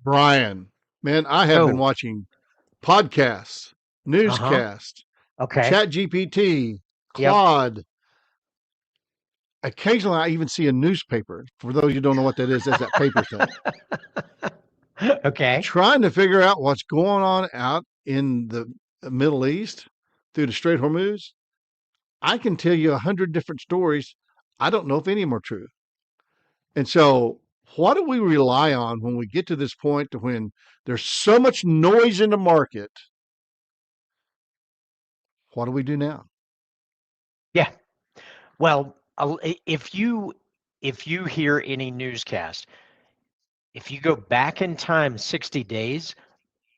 Brian, man, I have been Oh, watching podcasts, uh-huh. newscasts, Okay. Chat GPT, Yep. Claude. Occasionally, I even see a newspaper. For those who don't know what that is, that's that paper thing. Okay. Trying to figure out what's going on out in the Middle East through the Strait of Hormuz. I can tell you 100 different stories. I don't know if any of them are true. And so, what do we rely on when we get to this point to when there's so much noise in the market? What do we do now? Yeah. Well, if you hear any newscast, if you go back in time 60 days,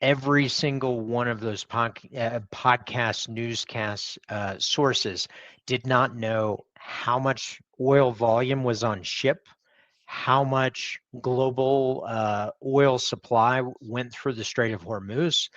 every single one of those podcast newscast sources did not know how much oil volume was on ship, how much global oil supply went through the Strait of Hormuz,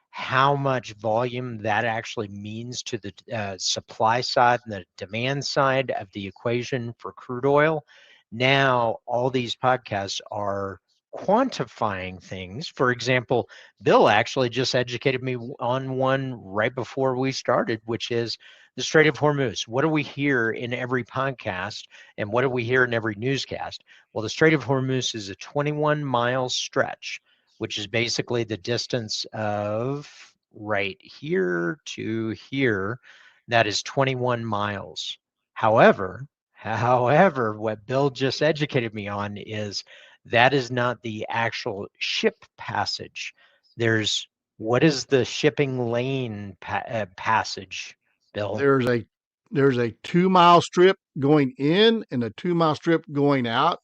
how much volume that actually means to the supply side and the demand side of the equation for crude oil. Now, all these podcasts are quantifying things. For example, Bill actually just educated me on one right before we started, which is the Strait of Hormuz. What do we hear in every podcast and what do we hear in every newscast? Well, the Strait of Hormuz is a 21-mile stretch, which is basically the distance of right here to here. That is 21 miles. However, what Bill just educated me on is that is not the actual ship passage. There's what is the shipping lane passage, Bill? There's a there's a 2 mile strip going in and a 2 mile strip going out.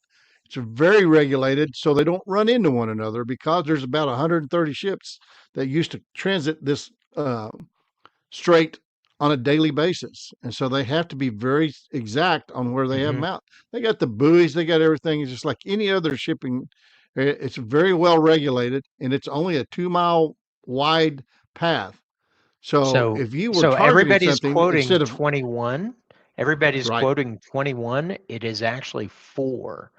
It's very regulated, so they don't run into one another because there's about 130 ships that used to transit this strait on a daily basis, and so they have to be very exact on where they have Mm-hmm. them out. They got the buoys, they got everything. It's just like any other shipping. It's very well regulated, and it's only a 2 mile wide path. So So if you were so targeting everybody's something quoting instead of 21. Everybody's right, quoting 21. It is actually 4.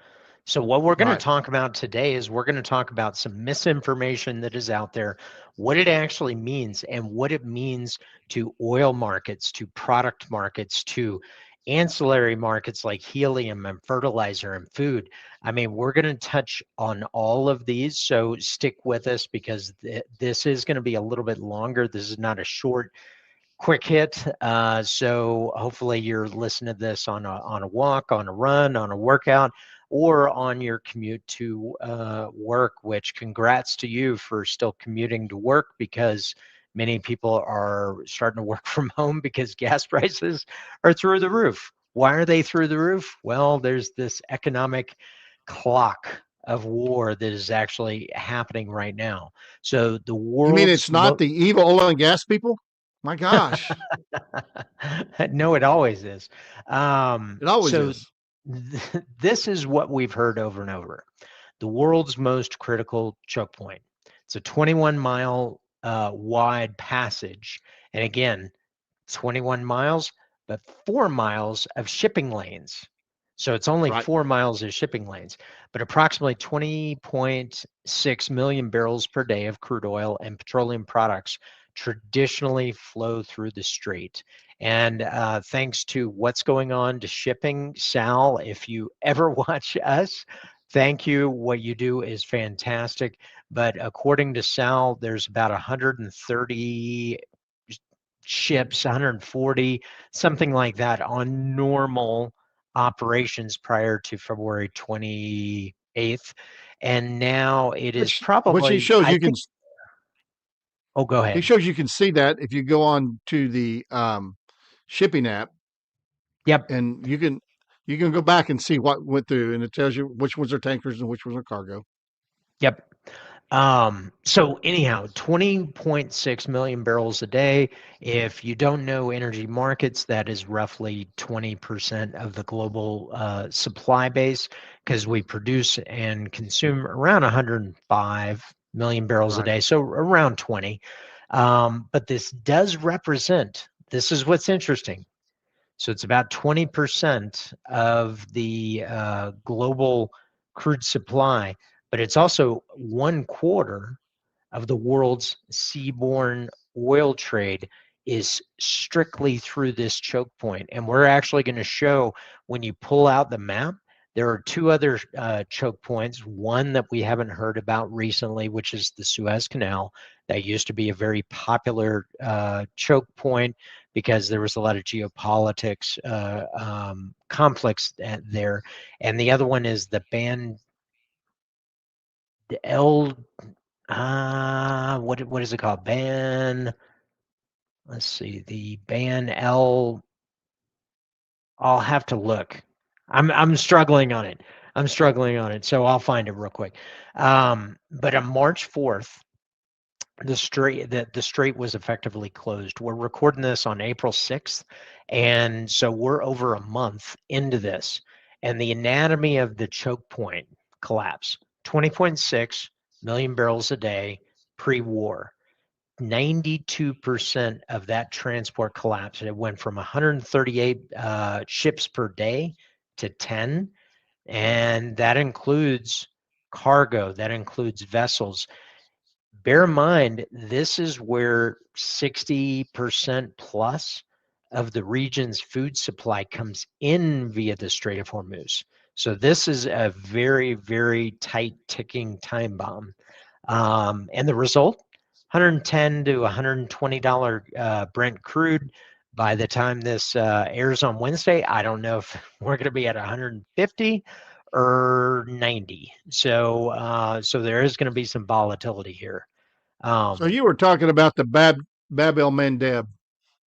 So what we're going to right, talk about today is we're going to talk about some misinformation that is out there, what it actually means and what it means to oil markets, to product markets, to ancillary markets like helium and fertilizer and food. I mean, we're going to touch on all of these, so stick with us because this is going to be a little bit longer. This is not a short quick hit. So hopefully you're listening to this on a walk, on a run, on a workout, or on your commute to work. Which congrats to you for still commuting to work because many people are starting to work from home because gas prices are through the roof. Why are they through the roof? Well, there's this economic clock of war that is actually happening right now. So the you mean world's it's not the evil oil and gas people? My gosh, no, it always is. it always So is. this is what we've heard over and over. The world's most critical choke point. It's a 21-mile wide passage. And again, 21 miles, but 4 miles of shipping lanes. So it's only Right. 4 miles of shipping lanes, but approximately 20.6 million barrels per day of crude oil and petroleum products traditionally flow through the strait. And thanks to what's going on to shipping, Sal, if you ever watch us, thank you. What you do is fantastic. But according to Sal, there's about 130 ships, 140, something like that, on normal operations prior to February 28th. And now it is Which he probably, shows I you can think, oh, go he ahead. shows you can see that if you go on to the shipping app, Yep. and you can go back and see what went through, and it tells you which ones are tankers and which ones are cargo. Yep. So anyhow, 20.6 million barrels a day. If you don't know energy markets, that is roughly 20% of the global supply base because we produce and consume around 105 million barrels a Right. day, so around 20. But this does represent, this is what's interesting. So it's about 20% of the global crude supply, but it's also 1/4 of the world's seaborne oil trade is strictly through this choke point. And we're actually going to show, when you pull out the map, there are two other choke points. One that we haven't heard about recently, which is the Suez Canal. That used to be a very popular choke point because there was a lot of geopolitics conflicts there. And the other one is the El what is it called? Let's see, the Ban L. I'll have to look. I'm struggling on it. I'm struggling on it, so I'll find it real quick. But on March 4th, the strait was effectively closed. We're recording this on April 6th, and so we're over a month into this. And the anatomy of the choke point collapse: 20.6 million barrels a day pre-war. 92% of that transport collapsed. It went from 138 ships per day to 10, and that includes cargo, that includes vessels. Bear in mind, this is where 60% plus of the region's food supply comes in via the Strait of Hormuz. So this is a very, very tight ticking time bomb. And the result, 110 to $120 Brent crude. By the time this airs on Wednesday, I don't know if we're going to be at 150 or 90. So there is going to be some volatility here. So you were talking about the Bab el Mandeb.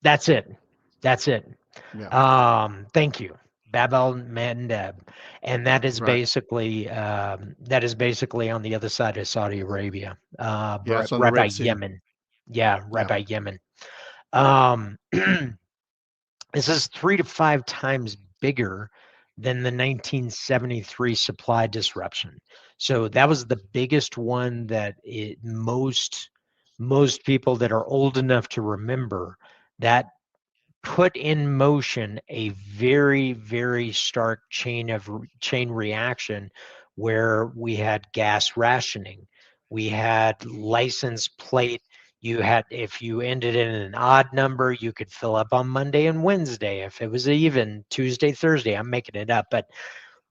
That's it. That's it. Yeah, Thank you, Bab el Mandeb, and right. that is basically on the other side of Saudi Arabia, Yeah, it's on the right by Red Sea. Yemen. Yeah, right Yeah. by Yemen. Um, this is 3 to 5 times bigger than the 1973 supply disruption. So that was the biggest one that most people that are old enough to remember that put in motion a very, very stark chain reaction where we had gas rationing, we had license plate. You had, if you ended in an odd number, you could fill up on Monday and Wednesday. If it was even Tuesday, Thursday, I'm making it up, but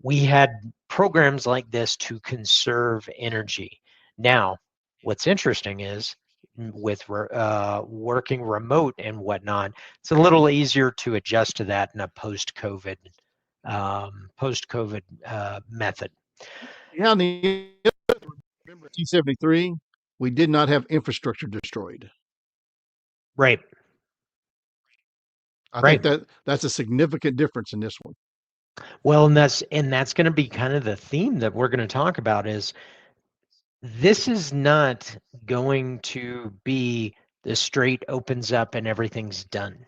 we had programs like this to conserve energy. Now, what's interesting is with working remote and whatnot, it's a little easier to adjust to that in a post-COVID method. Yeah, and the remember 1973, we did not have infrastructure destroyed. Right, I think right. that's a significant difference in this one. Well, and that's going to be kind of the theme that we're going to talk about is this is not going to be the strait opens up and everything's done.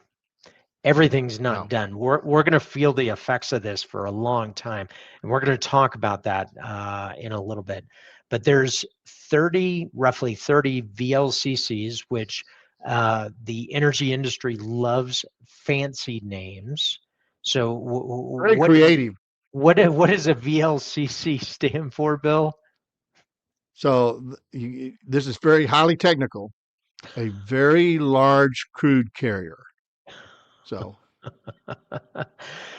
Everything's not No. done. We're going to feel the effects of this for a long time, and we're going to talk about that in a little bit. But there's roughly 30 VLCCs, which the energy industry loves fancy names. So Very creative. what does a VLCC stand for, Bill? So this is very highly technical. A very large crude carrier. So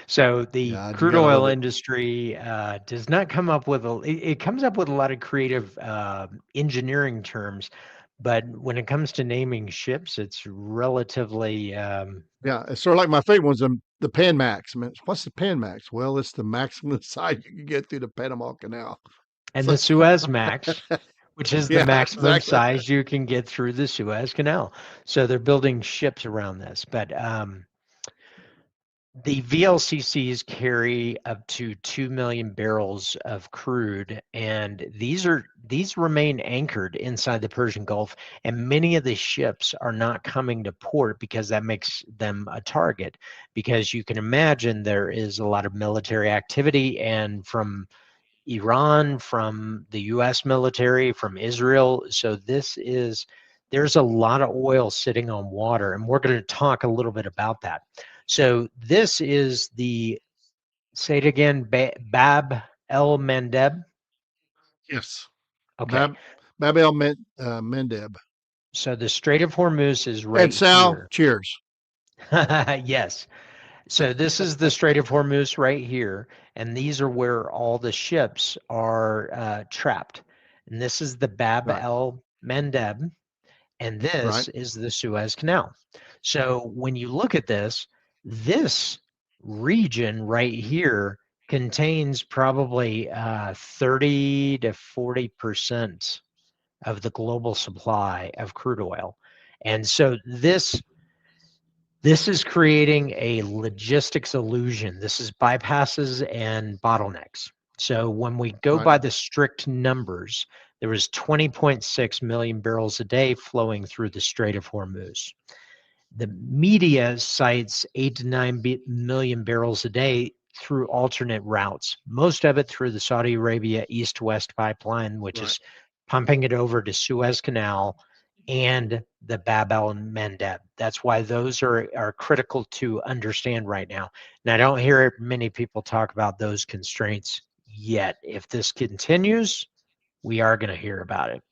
So the yeah, you crude gotta oil love it. industry does not come up with it comes up with a lot of creative engineering terms, but when it comes to naming ships, it's relatively Yeah, it's sort of like my favorite one's the Panmax. I mean, what's the Panmax? Well, it's the maximum size you can get through the Panama Canal. It's and the like, Suez Max, which is the yeah, maximum exactly. size you can get through the Suez Canal. So they're building ships around this, but the VLCCs carry up to 2 million barrels of crude, and these remain anchored inside the Persian Gulf. And many of the ships are not coming to port because that makes them a target. Because you can imagine there is a lot of military activity, and from Iran, from the U.S. military, from Israel. So there's a lot of oil sitting on water, and we're going to talk a little bit about that. So this is say it again, Bab el Mandeb. Yes. Okay, Bab, Bab el Mendeb. so the Strait of Hormuz is And right Sal, here. cheers. Yes. So this is the Strait of Hormuz right here, and these are where all the ships are trapped. And this is the Bab Right, el Mandeb, and right, this is the Suez Canal. So when you look at this region right here contains probably 30 to 40% of the global supply of crude oil. And so this is creating a logistics illusion. This is bypasses and bottlenecks. So when we go right, by the strict numbers, there was 20.6 million barrels a day flowing through the Strait of Hormuz. The media cites 8 to 9 million barrels a day through alternate routes, most of it through the Saudi Arabia East-West pipeline, which right. is pumping it over to Suez Canal and the Bab el Mandeb. That's why those are critical to understand right now. And I don't hear many people talk about those constraints yet. If this continues, we are going to hear about it.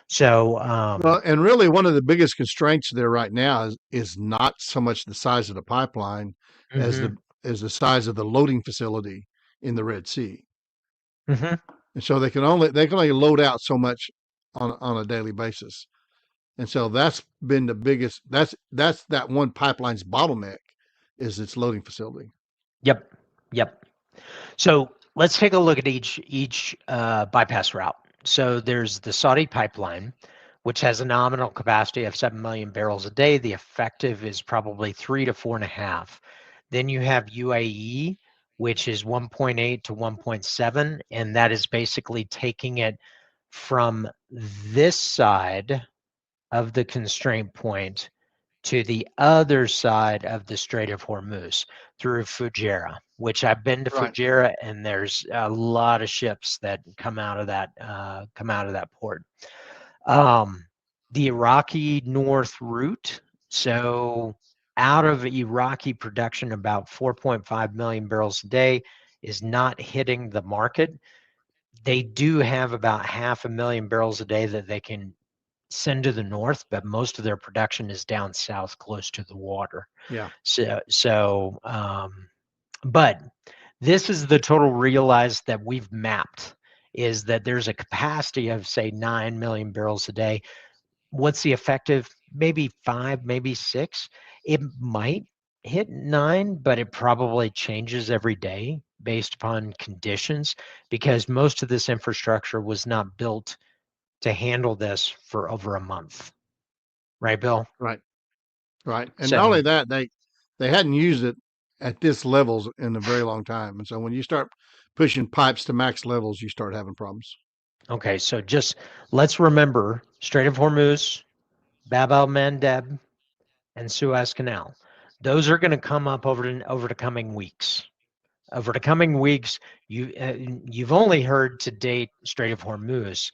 So, Well, and really, one of the biggest constraints there right now is not so much the size of the pipeline as mhm, the size of the loading facility in the Red Sea. mhm. And so they can only load out so much on a daily basis. And so that's been the biggest. That's that one pipeline's bottleneck is its loading facility. Yep, yep. So let's take a look at each bypass route. So there's the Saudi pipeline, which has a nominal capacity of 7 million barrels a day. The effective is probably 3 to 4.5. Then you have UAE, which is 1.8 to 1.7, and that is basically taking it from this side of the constraint point to the other side of the Strait of Hormuz through Fujairah, which I've been to Right. Fujairah, and there's a lot of ships that come out of that port. Um, the Iraqi North route, so out of Iraqi production, about 4.5 million barrels a day is not hitting the market. They do have about 500,000 barrels a day that they can send to the north, but most of their production is down south, close to the water. Yeah. But this is the total realized that we've mapped is that there's a capacity of say 9 million barrels a day. What's the effective? Maybe 5, maybe 6. It might hit 9, but it probably changes every day based upon conditions because most of this infrastructure was not built to handle this for over a month. Right, Bill? Right. Right. And not only So, that, they hadn't used it at this levels in a very long time. And so when you start pushing pipes to max levels, you start having problems. okay, so just let's remember Strait of Hormuz, Bab el Mandeb, and Suez Canal. Those are going to come up over the coming weeks. Over the coming weeks, you've only heard to date Strait of Hormuz,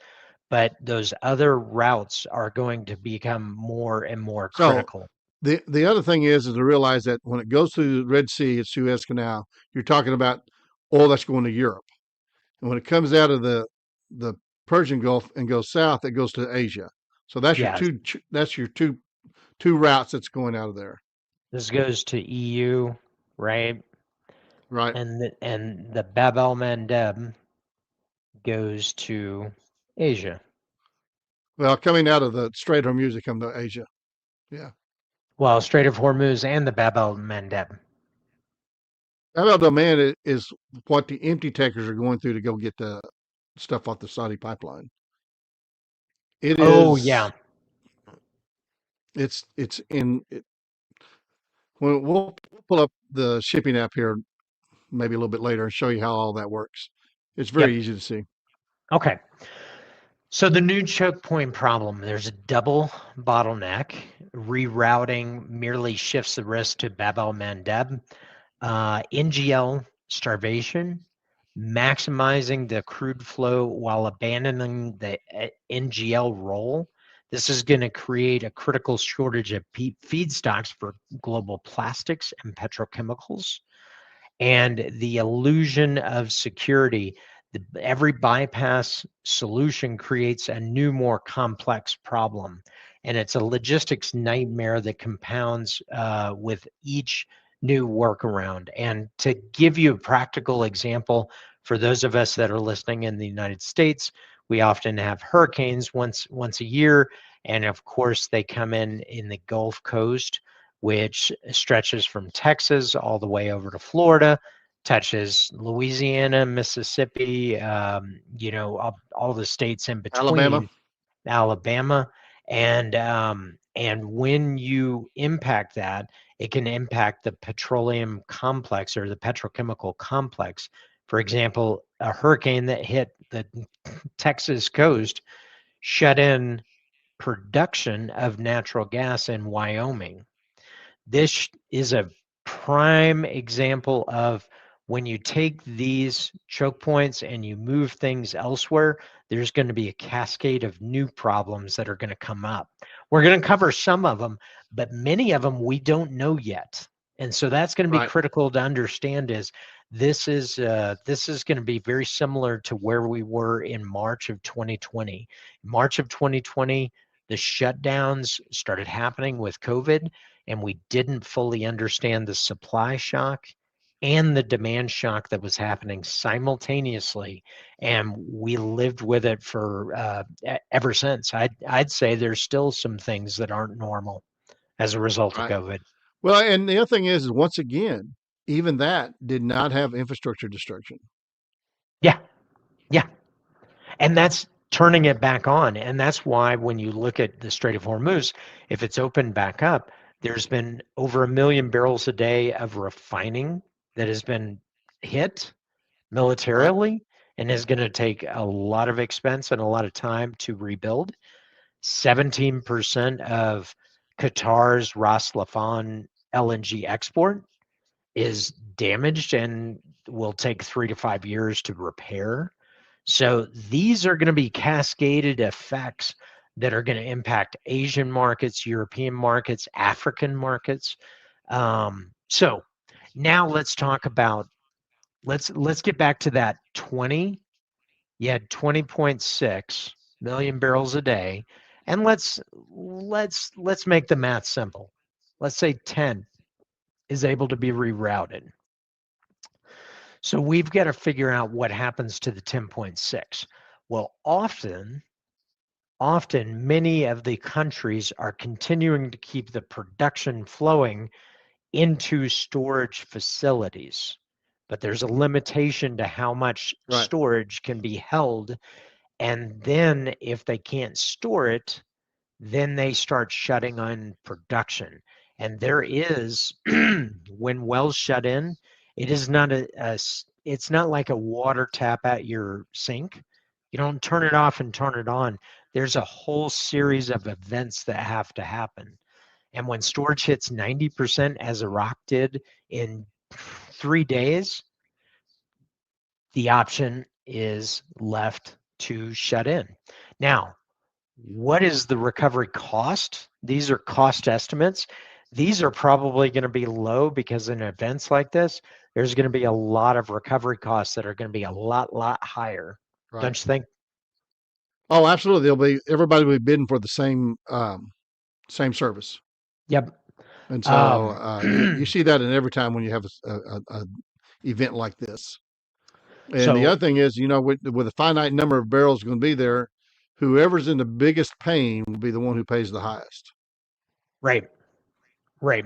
but those other routes are going to become more and more So critical. the other thing is to realize that when it goes through the Red Sea at Suez Canal, you're talking about oil that's going to Europe. And when it comes out of the Persian Gulf and goes south, it goes to Asia. So Yes, that's your two routes that's going out of there. this goes to EU, right? Right. And the Bab el Mandeb goes to Asia. Well, coming out of the Strait of Hormuz, come to Asia. Yeah. Well, Strait of Hormuz and the Bab el Mandeb. About demand is what the empty tankers are going through to go get the stuff off the Saudi pipeline. It Oh is. yeah. It's in. We'll pull up the shipping app here maybe a little bit later and show you how all that works. It's very Yep. easy to see. Okay. So the new choke point problem, there's a double bottleneck. Rerouting merely shifts the risk to Bab el Mandeb. NGL starvation, maximizing the crude flow while abandoning the NGL role. This is going to create a critical shortage of feedstocks for global plastics and petrochemicals. And the illusion of security. Every bypass solution creates a new, more complex problem. And it's a logistics nightmare that compounds with each new workaround. And to give you a practical example, for those of us that are listening in the United States, we often have hurricanes once a year. And of course, they come in the Gulf Coast, which stretches from Texas all the way over to Florida, touches Louisiana, Mississippi, all the states in Alabama. between, Alabama, and when you impact that, it can impact the petroleum complex or the petrochemical complex. For example, a hurricane that hit the Texas coast shut in production of natural gas in Wyoming. This is a prime example of when you take these choke points and you move things elsewhere, there's going to be a cascade of new problems that are going to come up. We're going to cover some of them, but many of them we don't know yet. And so that's going to be Right. critical to understand is this is going to be very similar to where we were in March of 2020. March of 2020, the shutdowns started happening with COVID, and we didn't fully understand the supply shock and the demand shock that was happening simultaneously, and we lived with it for ever since. I'd say there's still some things that aren't normal as a result of Right. COVID. Well, and the other thing is once again, even that did not have infrastructure destruction. Yeah, yeah, and that's turning it back on, and that's why when you look at the Strait of Hormuz, if it's opened back up, there's been over 1 million barrels a day of refining that has been hit Right. militarily and is going to take a lot of expense and a lot of time to rebuild. 17% of Qatar's Ras Laffan LNG export is damaged and will take 3 to 5 years to repair. So these are going to be cascaded effects that are going to impact Asian markets, European markets, African markets. So now let's talk about let's get back to that 20. You had 20.6 million barrels a day, and let's make the math simple. Let's say 10 is able to be rerouted. So we've got to figure out what happens to the 10.6. Well, often many of the countries are continuing to keep the production flowing into storage facilities, but there's a limitation to how much Right. storage can be held. And then if they can't store it, then they start shutting on production. And there is, when wells shut in, it is not it's not like a water tap at your sink. You don't turn it off and turn it on. There's a whole series of events that have to happen. And when storage hits 90%, as Iraq did in 3 days, the option is left to shut in. Now, what is the recovery cost? These are cost estimates. These are probably going to be low because in events like this, there's going to be a lot of recovery costs that are going to be a lot higher. Right. Don't you think? Oh, absolutely. Everybody will be bidding for the same service. Yep. And so Um, you see that in every time when you have a event like this. And the so, other thing is, with a finite number of barrels going to be there, whoever's in the biggest pain will be the one who pays the highest. right, right.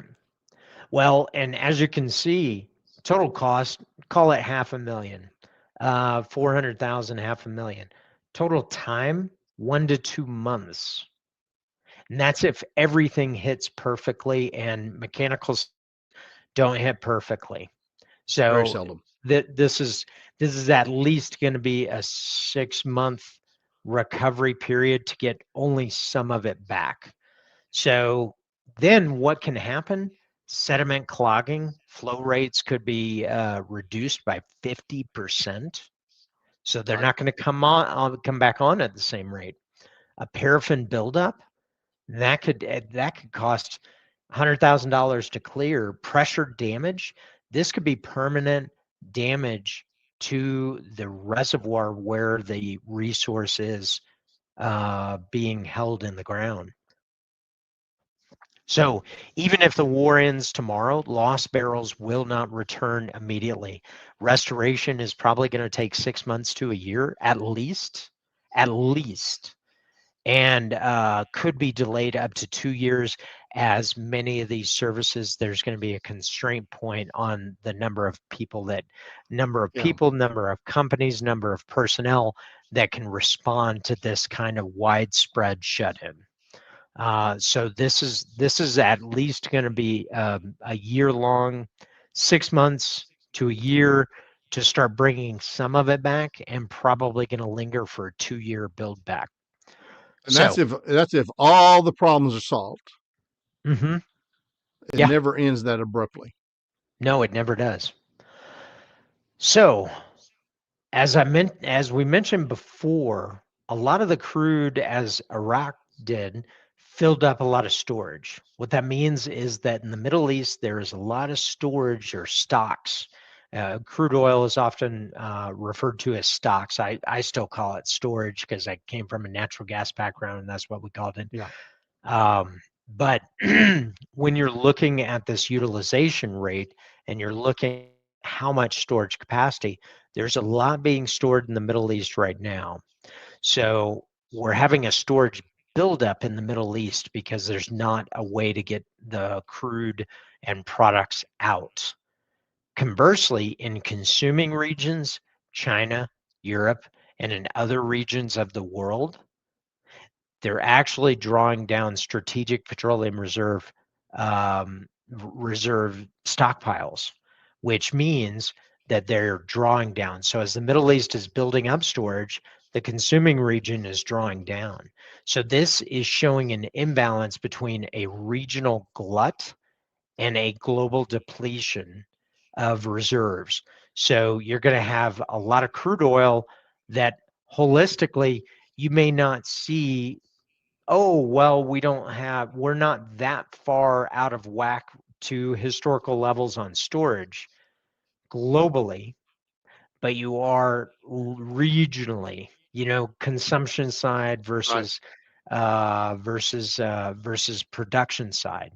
Well, and as you can see, total cost, call it 500,000, 400,000, 500,000. Total time, 1 to 2 months. And that's if everything hits perfectly and mechanicals don't hit perfectly. Very So seldom. this is at least going to be a 6 month recovery period to get only some of it back. So then what can happen? Sediment clogging, flow rates could be reduced by 50%. So they're Right. not going to come back on at the same rate. A paraffin buildup, that could cost $100,000 to clear. Pressure damage, this could be permanent damage to the reservoir where the resource is being held in the ground. So even if the war ends tomorrow, lost barrels will not return immediately. Restoration is probably going to take 6 months to a year at least, and could be delayed up to 2 years, as many of these services, there's going to be a constraint point on the number of people, Yeah. number of companies, number of personnel that can respond to this kind of widespread shut-in. So this is at least going to be a year long, 6 months to a year to start bringing some of it back, and probably going to linger for a 2-year build back. And So, that's if all the problems are solved. mm-hmm. It Yeah, never ends that abruptly. no, it never does. So, as we mentioned before, a lot of the crude, as Iraq did, filled up a lot of storage. What that means is that in the Middle East, there is a lot of storage or stocks. Crude oil is often referred to as stocks. I still call it storage because I came from a natural gas background, and that's what we called it. Yeah. But when you're looking at this utilization rate and you're looking at how much storage capacity, there's a lot being stored in the Middle East right now. So we're having a storage buildup in the Middle East because there's not a way to get the crude and products out. Conversely, in consuming regions, China, Europe, and in other regions of the world, they're actually drawing down strategic petroleum reserve stockpiles, which means that they're drawing down. So as the Middle East is building up storage, the consuming region is drawing down. So this is showing an imbalance between a regional glut and a global depletion of reserves. So you're going to have a lot of crude oil that holistically you may not see. Oh, well, we're not that far out of whack to historical levels on storage globally, but you are regionally, consumption side Right. versus production side.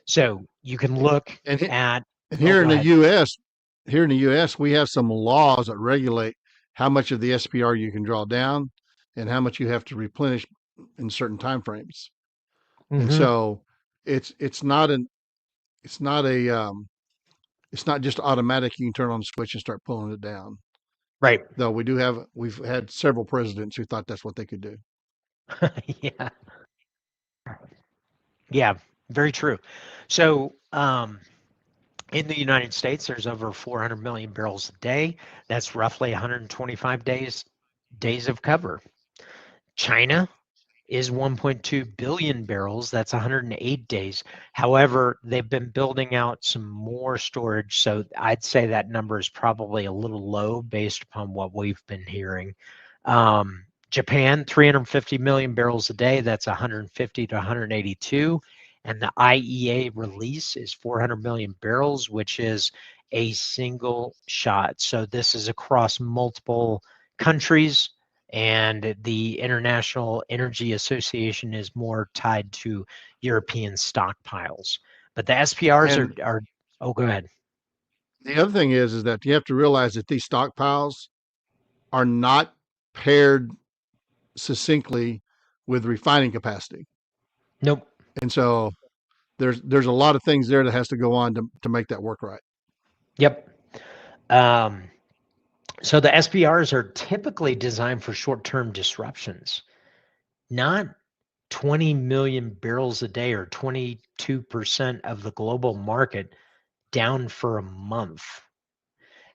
So you can look And at, and oh, here go in the ahead. U.S., we have some laws that regulate how much of the SPR you can draw down and how much you have to replenish in certain time frames. And Hmm. so it's not an it's not a it's not just automatic. You can turn on the switch and start pulling it down. Right. Though we've had several presidents who thought that's what they could do. Yeah. Yeah. Very true. So, in the United States, there's over 400 million barrels a day. That's roughly 125 days of cover. China is 1.2 billion barrels. That's 108 days. However, they've been building out some more storage. So I'd say that number is probably a little low based upon what we've been hearing. Japan, 350 million barrels a day. That's 150 to 182. And the IEA release is 400 million barrels, which is a single shot. So this is across multiple countries, and the International Energy Association is more tied to European stockpiles. But the SPRs And are oh, go ahead. the other thing is that you have to realize that these stockpiles are not paired succinctly with refining capacity. Nope. And so there's a lot of things there that has to go on to make that work right. Yep. Um, so the SPRs are typically designed for short-term disruptions, not 20 million barrels a day or 22% of the global market down for a month.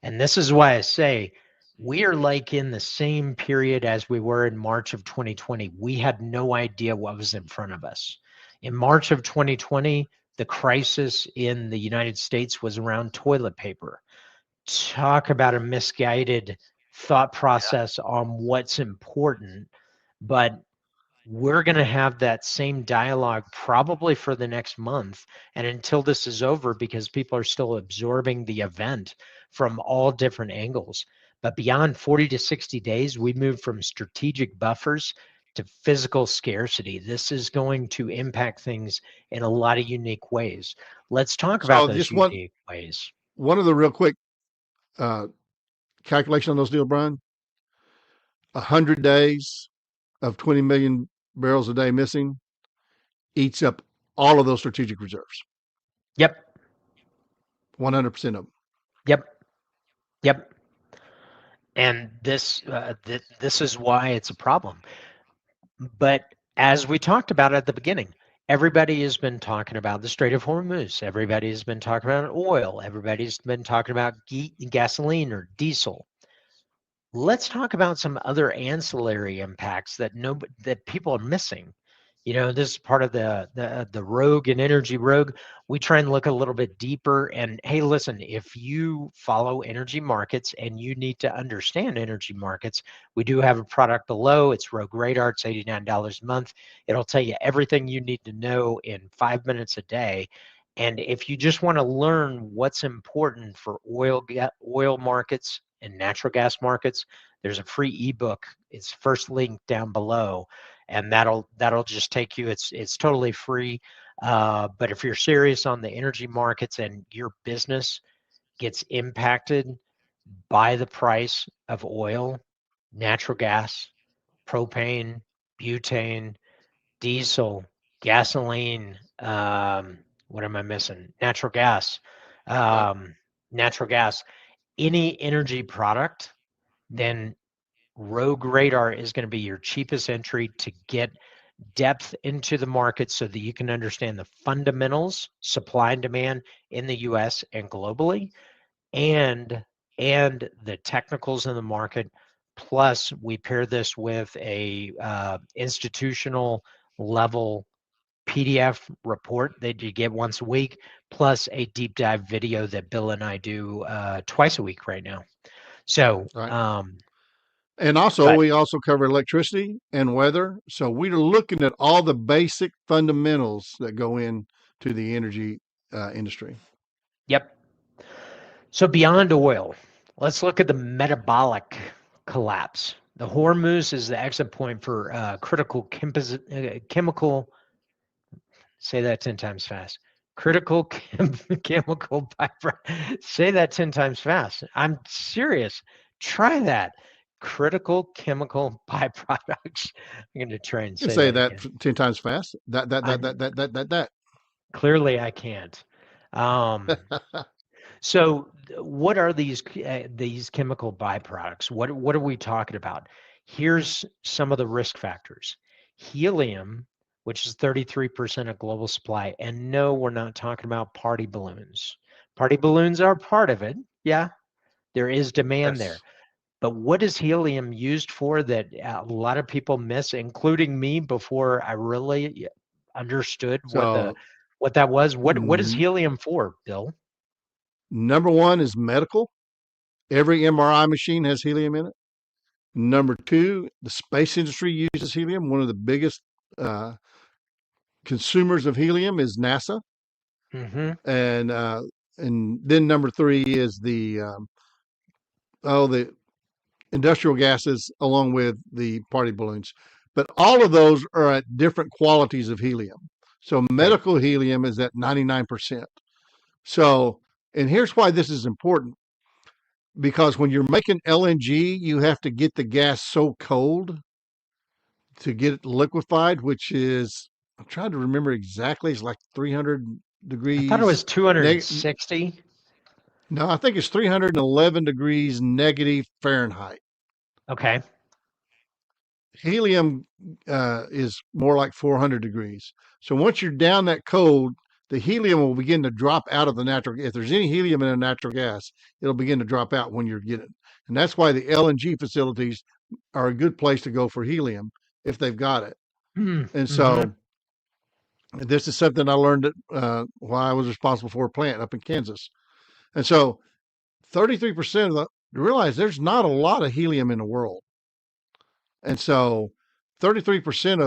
And this is why I say we are like in the same period as we were in March of 2020. We had no idea what was in front of us. In March of 2020, the crisis in the United States was around toilet paper. Talk about a misguided thought process on what's important. But we're going to have that same dialogue probably for the next month and until this is over, because people are still absorbing the event from all different angles. But beyond 40 to 60 days, we move from strategic buffers to physical scarcity. This is going to impact things in a lot of unique ways. Let's talk about So those just unique ways. one of the real quick uh, calculation on those deals, Brian. 100 days of 20 million barrels a day missing eats up all of those strategic reserves. Yep. 100% of them. Yep. Yep. And this is why it's a problem. But as we talked about at the beginning, everybody has been talking about the Strait of Hormuz. Everybody has been talking about oil. Everybody's been talking about gasoline or diesel. Let's talk about some other ancillary impacts that people are missing. This is part of the rogue and energy rogue. We try and look a little bit deeper. And hey, listen, if you follow energy markets and you need to understand energy markets, we do have a product below. It's Rogue Radar. It's $89 a month. It'll tell you everything you need to know in 5 minutes a day. And if you just want to learn what's important for oil markets and natural gas markets, there's a free ebook. It's first link down below, and that'll just take you. It's totally free. But if you're serious on the energy markets and your business gets impacted by the price of oil, natural gas, propane, butane, diesel, gasoline, what am I missing? Natural gas, Right. um, natural gas, any energy product, then Rogue Radar is going to be your cheapest entry to get depth into the market so that you can understand the fundamentals, supply and demand in the US and globally, and the technicals in the market. Plus, we pair this with a institutional level PDF report that you get once a week, plus a deep dive video that Bill and I do twice a week right now. So, Right. And also, but we also cover electricity and weather. So we're looking at all the basic fundamentals that go into the energy industry. yep. So beyond oil, let's look at the metabolic collapse. The Hormuz is the exit point for critical chemical. Say that 10 times fast. Critical chemical byproduct. Say that 10 times fast. I'm serious. Try that. Critical chemical byproducts. I'm going to try and You can say say that that again. 10 times fast. I'm That. clearly I can't. Um, So, what are these chemical byproducts? What are we talking about? Here's some of the risk factors. Helium, which is 33% of global supply, and no, we're not talking about party balloons. Party balloons are part of it. Yeah, there is demand there. Yes. But what is helium used for that a lot of people miss, including me, before I really understood So, what that was? What is n- helium for, Bill? number one is medical. Every MRI machine has helium in it. Number two, the space industry uses helium. One of the biggest uh, consumers of helium is NASA, Mm-hmm. and then number three is the industrial gases along with the party balloons. But all of those are at different qualities of helium. So Right. medical helium is at 99%. So, and here's why this is important, because when you're making LNG, you have to get the gas so cold to get it liquefied, which is, I'm trying to remember exactly, it's like 300 I thought it was degrees. Neg- 260. no, I think it's 311 degrees negative Fahrenheit. Okay. Helium is more like 400 degrees. So once you're down that cold, the helium will begin to drop out of the natural. If there's any helium in a natural gas, it'll begin to drop out when you're getting. And that's why the LNG facilities are a good place to go for helium if they've got it. And Mm-hmm. so this is something I learned while I was responsible for a plant up in Kansas. And so 33% of the realize there's not a lot of helium in the world. And so 33%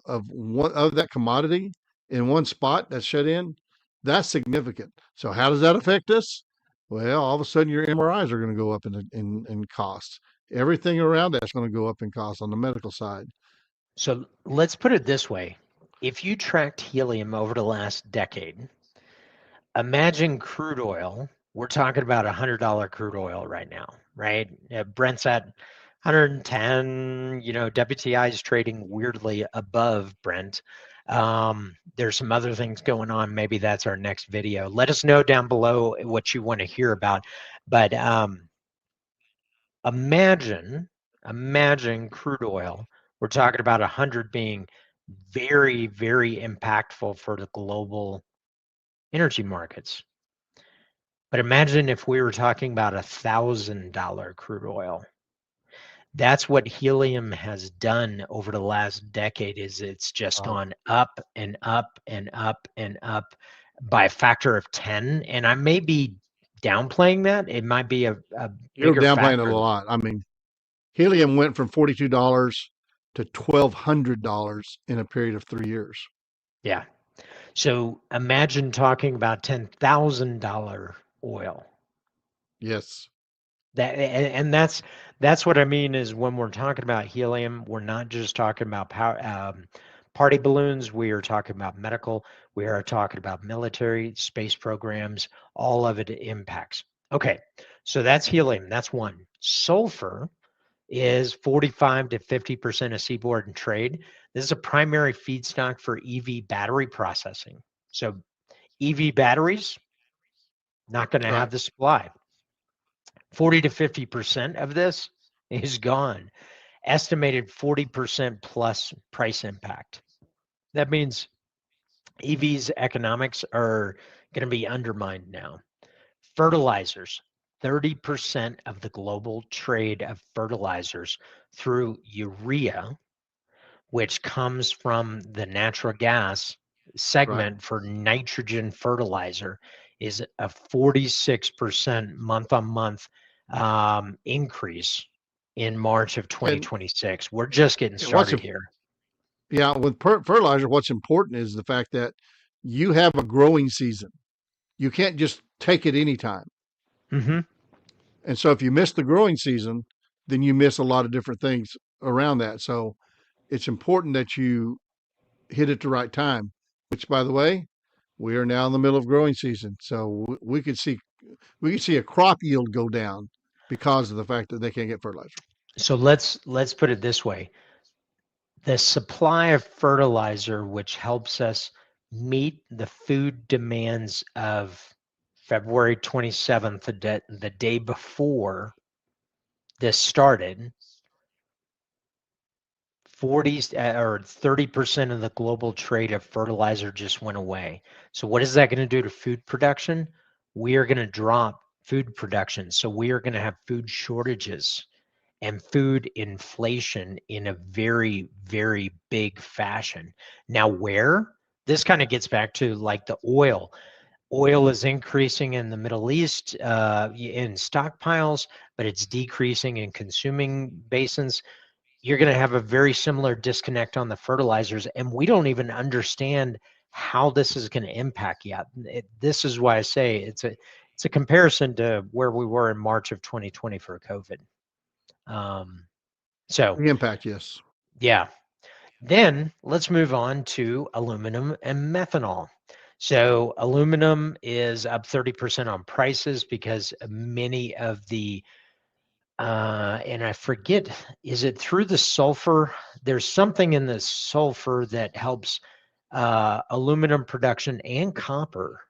of that commodity in one spot that's shut in, that's significant. So how does that affect us? Well, all of a sudden your MRIs are going to go up in cost. Everything around that's going to go up in cost on the medical side. So let's put it this way. If you tracked helium over the last decade, imagine crude oil. We're talking about $100 crude oil right now, right? Brent's at 110. WTI is trading weirdly above Brent. There's some other things going on. Maybe that's our next video. Let us know down below what you want to hear about. But imagine crude oil. We're talking about 100 being very, very impactful for the global energy markets. But imagine if we were talking about $1,000 crude oil. That's what helium has done over the last decade. Is it's just Wow. gone up and up and up and up by a factor of 10. And I may be downplaying that. It might be a You're bigger downplaying it a factor. lot. I mean, helium went from $42 to $1,200 in a period of 3 years. Yeah. So imagine talking about $10,000 oil. Yes. And that's what I mean is when we're talking about helium, we're not just talking about party balloons. We are talking about medical. We are talking about military, space programs. All of it impacts. Okay, so that's helium. That's one. Sulfur is 45 to 50% of seaborne trade. This is a primary feedstock for EV battery processing. So EV batteries not going to Right. have the supply. 40 to 50% of this is gone. Estimated 40% plus price impact. That means EV's economics are going to be undermined now. Fertilizers, 30% of the global trade of fertilizers through urea, which comes from the natural gas Right. segment for nitrogen fertilizer, is a 46% month on month increase in March of And 2026. We're just getting what's started here. yeah, with fertilizer, what's important is the fact that you have a growing season. You can't just take it anytime. Hmm. And so if you miss the growing season, then you miss a lot of different things around that. So it's important that you hit it the right time, which by the way, we are now in the middle of growing season. So we could see a crop yield go down because of the fact that they can't get fertilizer. So let's put it this way. The supply of fertilizer, which helps us meet the food demands of February 27th, the day before this started, 40 or 30% of the global trade of fertilizer just went away. So what is that going to do to food production? We are going to drop food production. So we are going to have food shortages and food inflation in a very, very big fashion. Now, where? This kind of gets back to like the oil. Oil is increasing in the Middle East in stockpiles, but it's decreasing in consuming basins. You're going to have a very similar disconnect on the fertilizers, and we don't even understand how this is going to impact yet. This is why I say it's a comparison to where we were in March of 2020 for COVID. Um, so The impact, yes. yeah, then let's move on to aluminum and methanol. So aluminum is up 30% on prices because many of the and I forget, is it through the sulfur? There's something in the sulfur that helps aluminum production and copper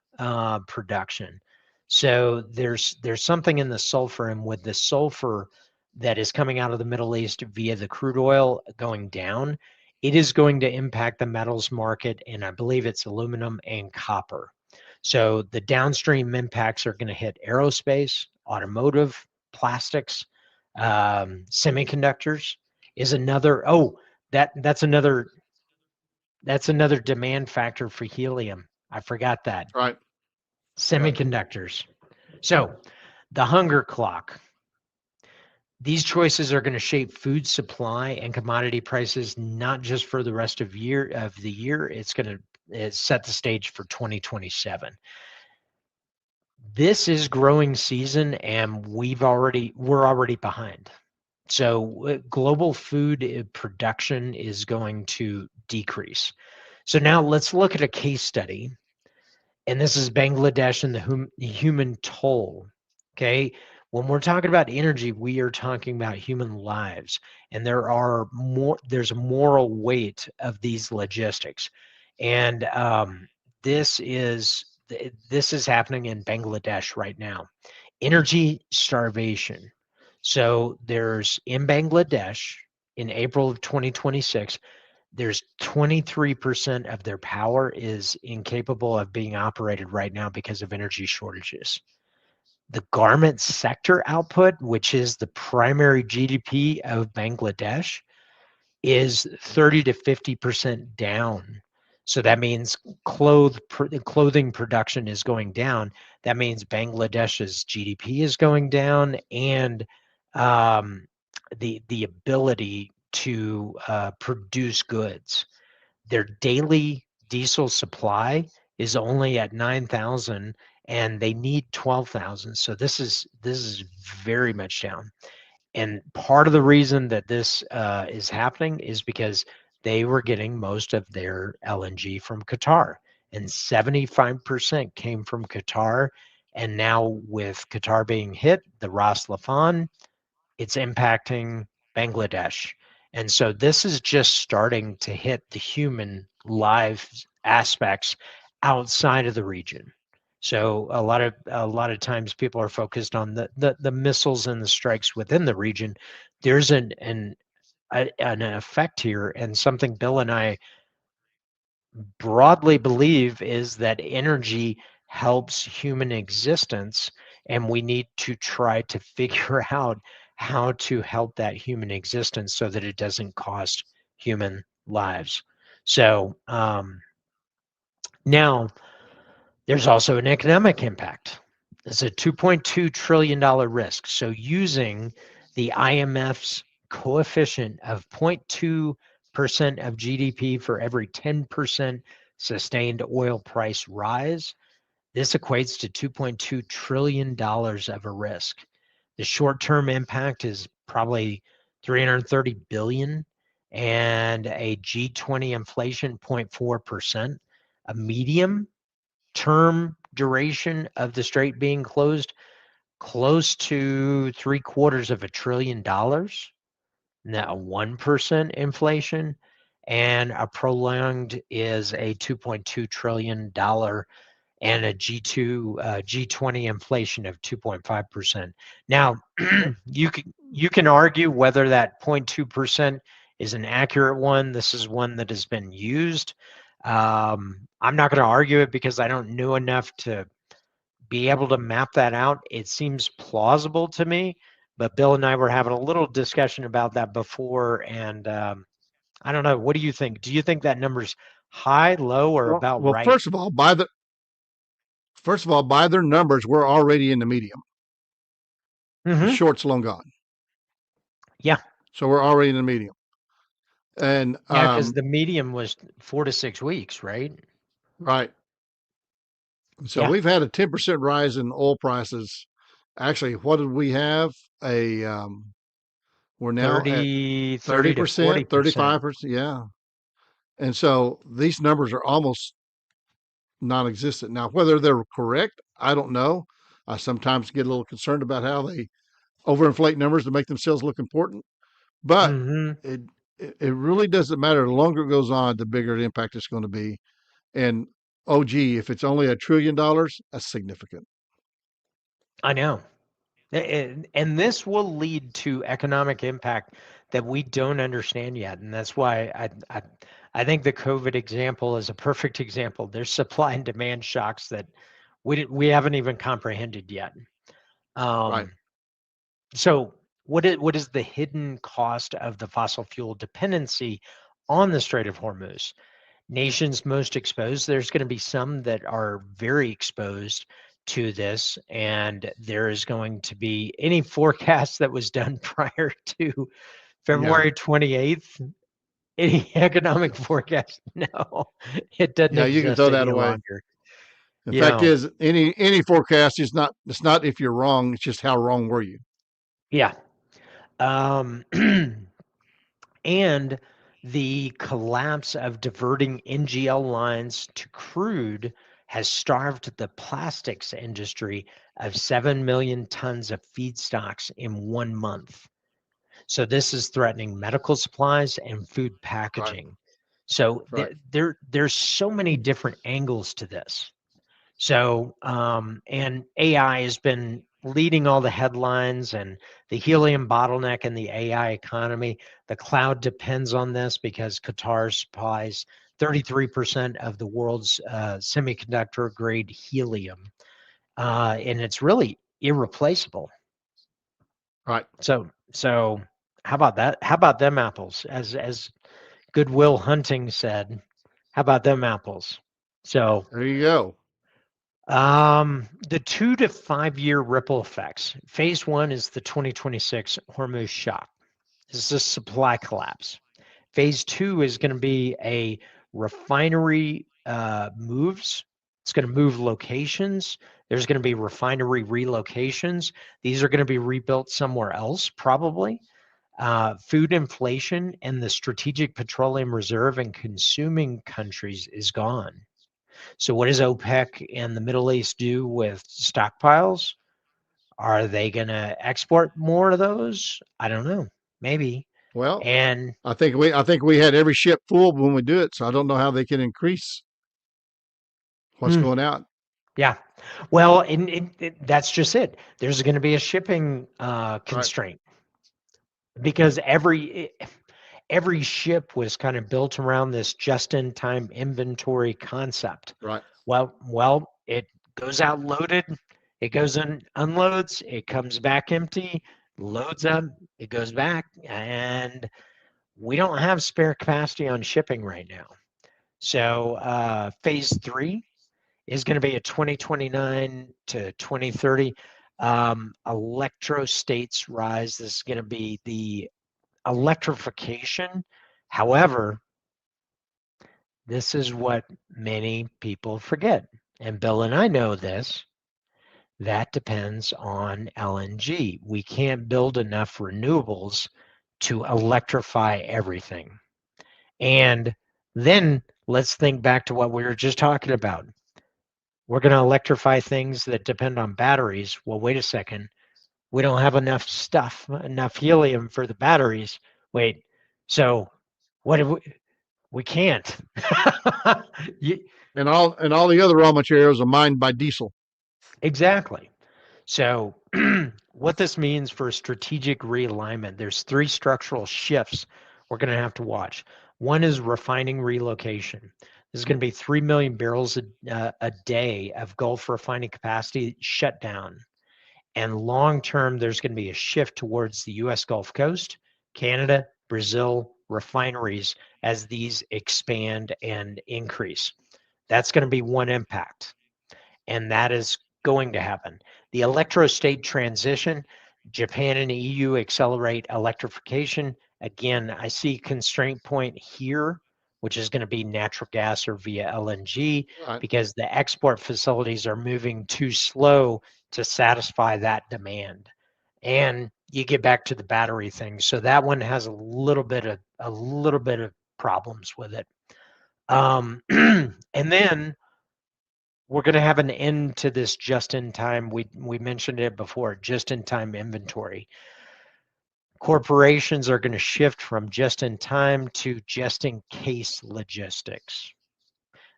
production. So there's something in the sulfur, and with the sulfur that is coming out of the Middle East via the crude oil going down, it is going to impact the metals market, and I believe it's aluminum and copper. So the downstream impacts are going to hit aerospace, automotive, plastics, semiconductors is another. Oh, that's another demand factor for helium. I forgot that. Right. Right. Semiconductors. So the hunger clock. These choices are going to shape food supply and commodity prices, not just for the rest of the year. It's going to set the stage for 2027. This is growing season, and we're already behind. So global food production is going to decrease. So now let's look at a case study, and this is Bangladesh and the human toll. Okay, when we're talking about energy, we are talking about human lives, and there's a moral weight of these logistics, and this is happening in Bangladesh right now. Energy starvation. So there's in Bangladesh in April of 2026, there's 23% of their power is incapable of being operated right now because of energy shortages. The garment sector output, which is the primary GDP of Bangladesh, is 30 to 50% down. So that means clothing production is going down. That means Bangladesh's GDP is going down, and um, the ability to produce goods. Their daily diesel supply is only at 9,000, and they need 12,000. So this is very much down. And part of the reason that this is happening is because they were getting most of their LNG from Qatar, and 75% came from Qatar. And now with Qatar being hit, the Ras Laffan, it's impacting Bangladesh. And so this is just starting to hit the human lives aspects outside of the region. So a lot of times people are focused on the missiles and the strikes within the region. There's an effect here, and something Bill and I broadly believe is that energy helps human existence, and we need to try to figure out how to help that human existence so that it doesn't cost human lives. So now there's also an economic impact. It's a $2.2 trillion risk. So using the IMF's coefficient of 0.2% of GDP for every 10% sustained oil price rise, this equates to $2.2 trillion of a risk. The short-term impact is probably 330 billion, and a G20 inflation 0.4%. A medium term duration of the strait being closed, close to $750 billion, now 1% inflation, and a prolonged is a $2.2 trillion, and a G20 inflation of 2.5%. Now, you can argue whether that 0.2% is an accurate one. This is one that has been used. I'm not going to argue it because I don't know enough to be able to map that out. It seems plausible to me, but Bill and I were having a little discussion about that before, and I don't know. What do you think? Do you think that number's high, low, or about Well, right? first of all, by their numbers, we're already in the medium. The Mm-hmm. short's long gone, Yeah. so we're already in the medium. And Yeah, because the medium was 4 to 6 weeks, right? right, so Yeah. we've had a 10% rise in oil prices. Actually, what did we have? A We're now at 30 to 30%, 40%. 35%. Yeah, and so these numbers are almost non-existent. Now, whether they're correct, I don't know. I sometimes get a little concerned about how they overinflate numbers to make themselves look important, but Mm-hmm. it it really doesn't matter. The longer it goes on, the bigger the impact it's going to be. And oh, gee, if it's only $1 trillion, that's significant. I know. And this will lead to economic impact that we don't understand yet. And that's why I think the COVID example is a perfect example. There's supply and demand shocks that we haven't even comprehended yet. Right. Um, so what is the hidden cost of the fossil fuel dependency on the Strait of Hormuz? Nations most exposed, there's going to be some that are very exposed to this, and there is going to be any forecast that was done prior to Yeah. February 28th, any economic forecast, no, it doesn't Yeah. You can exist throw that any away. longer. The You fact know, is, any forecast is not. It's not if you're wrong. It's just how wrong were you. yeah. Um, and the collapse of diverting NGL lines to crude has starved the plastics industry of 7 million tons of feedstocks in 1 month. So this is threatening medical supplies and food Right. packaging. So Right. there's so many different angles to this. So, and AI has been leading all the headlines and the helium bottleneck in the AI economy. The cloud depends on this because Qatar supplies 33% of the world's semiconductor grade helium. And it's really irreplaceable. Right. So how about that? How about them apples? As Goodwill Hunting said, how about them apples? So There you go. the 2 to 5 year ripple effects. Phase one is the 2026 Hormuz shock. This is a supply collapse. Phase two is going to be a refinery moves. It's going to move locations. There's going to be refinery relocations. These are going to be rebuilt somewhere else, probably. Food inflation and the Strategic Petroleum Reserve in consuming countries is gone. So, what does OPEC and the Middle East do with stockpiles? Are they going to export more of those? I don't know. Maybe. Well, And I think we had every ship full when we do it, so I don't know how they can increase what's hmm, going out. yeah, well, that's just it. There's going to be a shipping Right. constraint because every ship was kind of built around this just-in-time inventory concept. Right. Well, it goes out loaded, it goes in, unloads, it comes back empty, loads up, it goes back, and we don't have spare capacity on shipping right now. So phase three is going to be a 2029 to 2030 electro states rise. This is going to be the electrification. However, this is what many people forget. And Bill and I know this. That depends on LNG. We can't build enough renewables to electrify everything. And then let's think back to what we were just talking about. We're going to electrify things that depend on batteries. Well, wait a second. We don't have enough stuff, enough helium for the batteries. Wait, so what if we can't? You, And all the other raw materials are mined by diesel. exactly. So, what this means for strategic realignment, there's three structural shifts we're going to have to watch. One is refining relocation. This is going to be 3 million barrels a day of Gulf refining capacity shut down. And long term, there's going to be a shift towards the US Gulf Coast, Canada, Brazil refineries as these expand and increase. That's going to be one impact, and that is going to happen. The electrostate transition, Japan and EU accelerate electrification. Again, I see constraint point here, which is going to be natural gas or via LNG, Right. because the export facilities are moving too slow to satisfy that demand. And you get back to the battery thing. So that one has a little bit of problems with it. And then we're going to have an end to this just in time. We mentioned it before, just in time inventory. Corporations are going to shift from just in time to just in case logistics.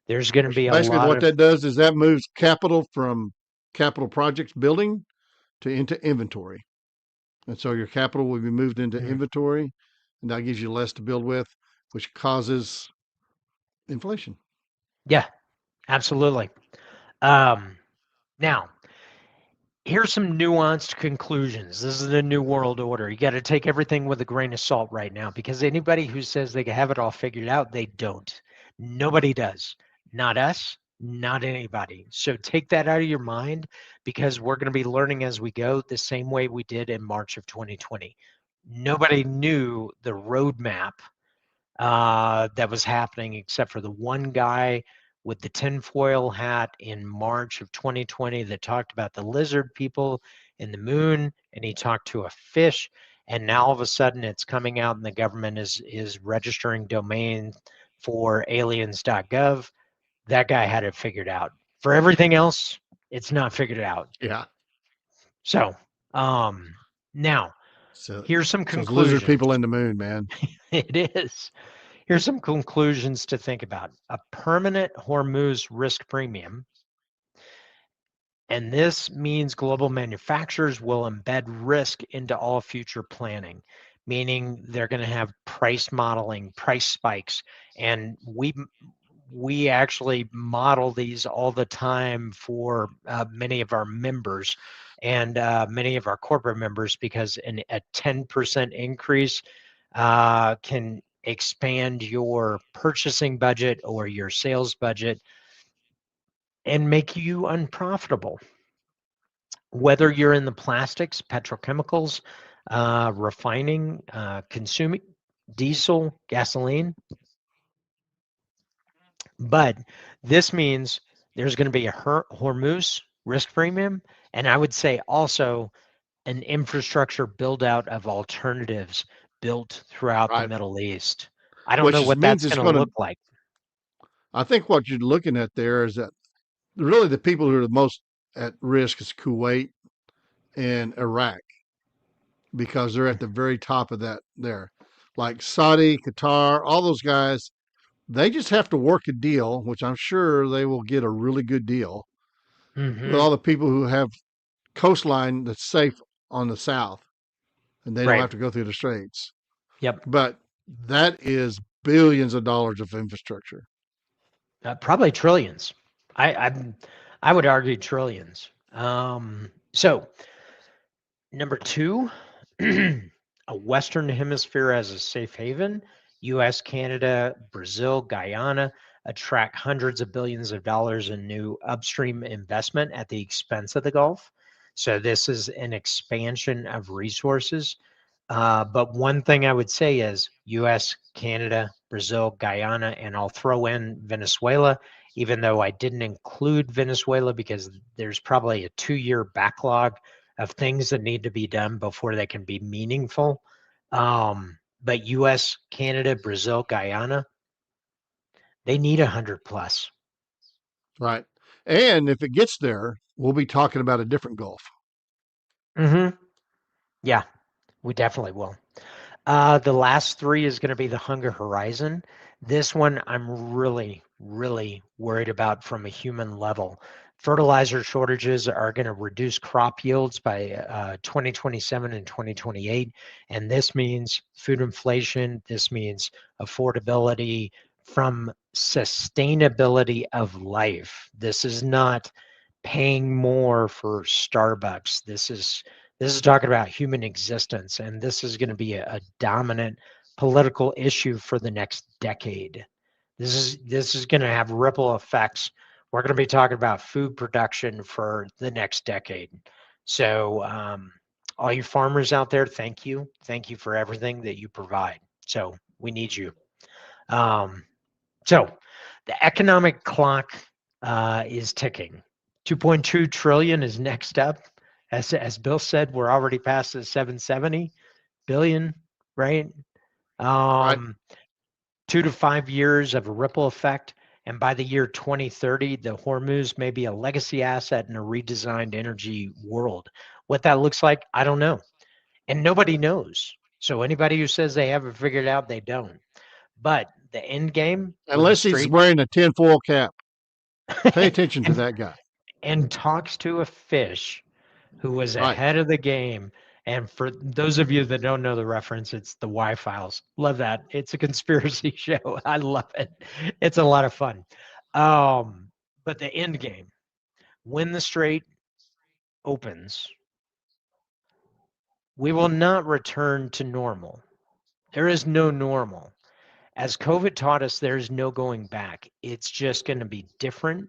There's going to Which be a basically lot what of, that does is that moves capital from capital projects building to into inventory. And so your capital will be moved into mm, inventory, and that gives you less to build with, which causes inflation. yeah, absolutely. Um, Now, here's some nuanced conclusions. This is the new world order. You got to take everything with a grain of salt right now, because anybody who says they have it all figured out, they don't. Nobody does. Not us, not anybody. So take that out of your mind, because we're going to be learning as we go the same way we did in March of 2020. Nobody knew the roadmap that was happening except for the one guy with the tinfoil hat in March of 2020 that talked about the lizard people in the moon, and he talked to a fish, and now all of a sudden it's coming out and the government is registering domain for aliens.gov. That guy had it figured out. For everything else, it's not figured out. Yeah. So, now So, here's some so it's lizard conclusions. people in the moon, man. It is. Here's some conclusions to think about. A permanent Hormuz risk premium, and this means global manufacturers will embed risk into all future planning, meaning they're going to have price modeling, price spikes, and we actually model these all the time for many of our members and many of our corporate members, because a 10% increase can expand your purchasing budget or your sales budget and make you unprofitable. Whether you're in the plastics, petrochemicals, refining, consuming diesel, gasoline, but this means there's going to be a Hormuz risk premium, and I would say also an infrastructure build out of alternatives built throughout the Right. Middle East. I don't Which know just what means that's it's going to going to, look like. I think what you're looking at there is that really the people who are the most at risk is Kuwait and Iraq because they're at the very top of that there. Like Saudi, Qatar, all those guys, they just have to work a deal, which I'm sure they will get a really good deal with Hmm. all the people who have coastline that's safe on the south and they don't Right. have to go through the straits. Yep. But that is billions of dollars of infrastructure. Probably trillions. I I would argue trillions. So number two, a Western Hemisphere as a safe haven. U.S., Canada, Brazil, Guyana attract hundreds of billions of dollars in new upstream investment at the expense of the Gulf. So this is an expansion of resources. But one thing I would say is US, Canada, Brazil, Guyana, and I'll throw in Venezuela, even though I didn't include Venezuela because there's probably a 2-year backlog of things that need to be done before they can be meaningful. But US, Canada, Brazil, Guyana, they need 100 plus. Right. And if it gets there, we'll be talking about a different Gulf. Mm-hmm. Yeah, we definitely will. The last three is going to be the Hunger Horizon. This one I'm really, really worried about from a human level. Fertilizer shortages are going to reduce crop yields by 2027 and 2028. And this means food inflation. This means affordability from sustainability of life. This is not paying more for Starbucks. This is talking about human existence, and this is going to be a dominant political issue for the next decade. This is going to have ripple effects. We're going to be talking about food production for the next decade. So, all you farmers out there, thank you for everything that you provide. So we need you. Um, so the economic clock is ticking. 2.2 trillion is next up. As Bill said, we're already past the 770 billion, right? Right. Um, 2 to 5 years of a ripple effect. And by the year 2030, the Hormuz may be a legacy asset in a redesigned energy world. What that looks like, I don't know. And nobody knows. So anybody who says they have it figured out, they don't. But the end game with the Unless he's straight wearing a tinfoil cap. Pay attention to and that guy. and talks to a fish who was Right. ahead of the game. And for those of you that don't know the reference, it's the Y Files. Love that. It's a conspiracy show. I love it. It's a lot of fun. Um, but the end game, when the strait opens, we will not return to normal. There is no normal. As COVID taught us, there is no going back. It's just going to be different.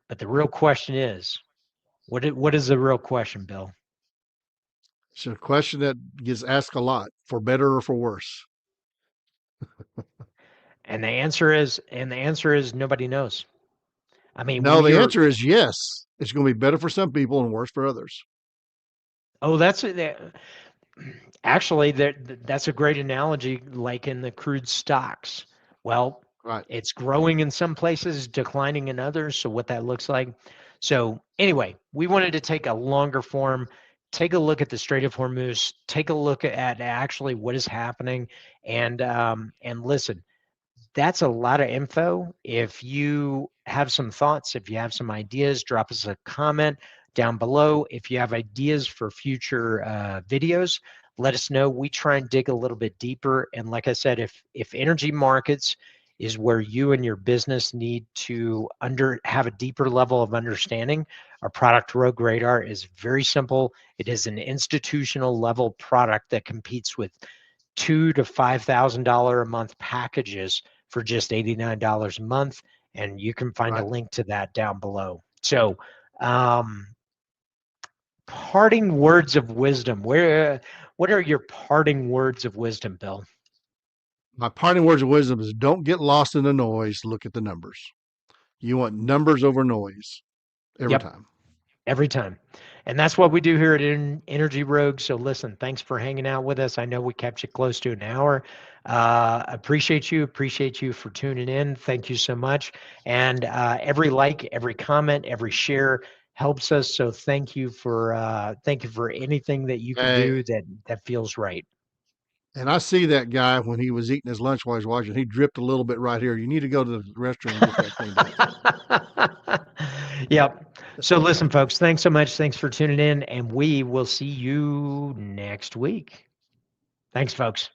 But the real question is, what is the real question, Bill? It's a question that gets asked a lot, for better or for worse. And the answer is nobody knows. I mean, No, we the are. answer is yes. It's going to be better for some people and worse for others. Oh, actually, that's a great analogy, like in the crude stocks. Well, Right. it's growing in some places, declining in others. So, what that looks like. So, anyway, we wanted to take a longer form, take a look at the Strait of Hormuz, take a look at actually what is happening, and listen. That's a lot of info. If you have some thoughts, if you have some ideas, drop us a comment down below. If you have ideas for future videos, let us know. We try and dig a little bit deeper. And like I said, if energy markets is where you and your business need to have a deeper level of understanding, our product Rogue Radar is very simple. It is an institutional level product that competes with $2,000 to $5,000 a month packages for just $89 a month, and you can find a Right. link to that down below. So, um, parting words of wisdom. What are your parting words of wisdom, Bill? My parting words of wisdom is don't get lost in the noise. Look at the numbers. You want numbers over noise every Yep, time. every time. And that's what we do here at Energy Rogue. So listen, thanks for hanging out with us. I know we kept you close to an hour. Appreciate you for tuning in. Thank you so much. And every like, every comment, every share helps us. So thank you for anything that you can Hey, do that feels right. and I see that guy when he was eating his lunch while he was watching. He dripped a little bit right here. You need to go to the restroom and get that cleaned up. Yep. So listen, folks, thanks so much. Thanks for tuning in, and we will see you next week. Thanks, folks.